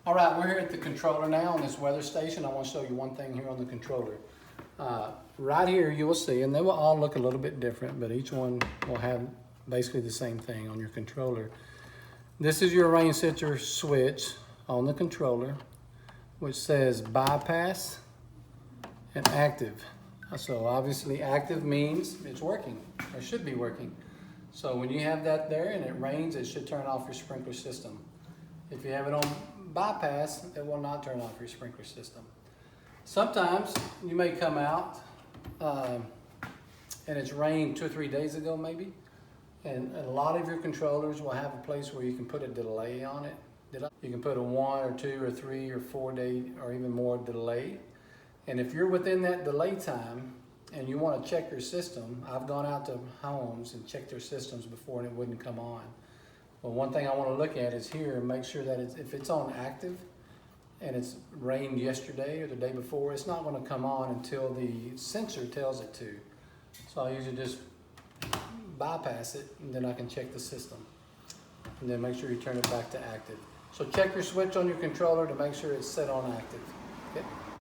All right, we're here at the controller now on this weather station. I want to show you one thing here on the controller. Right here you will see, and they will all look a little bit different, but each one will have basically the same thing on your controller. This is your rain sensor switch on the controller, which says bypass and active. So obviously active means it's working, or should be working. So when you have that there and it rains, it should turn off your sprinkler system. If you have it on bypass, it will not turn off your sprinkler system. Sometimes you may come out and it's rained 2 or 3 days ago maybe, and a lot of your controllers will have a place where you can put a delay on it. You can put a 1 or 2 or 3 or 4 day or even more delay. And if you're within that delay time and you want to check your system, I've gone out to homes and checked their systems before and it wouldn't come on. Well, one thing I want to look at is here and make sure that if it's on active and it's rained yesterday or the day before, it's not going to come on until the sensor tells it to. So I usually just bypass it and then I can check the system. And then make sure you turn it back to active. So check your switch on your controller to make sure it's set on active. Okay?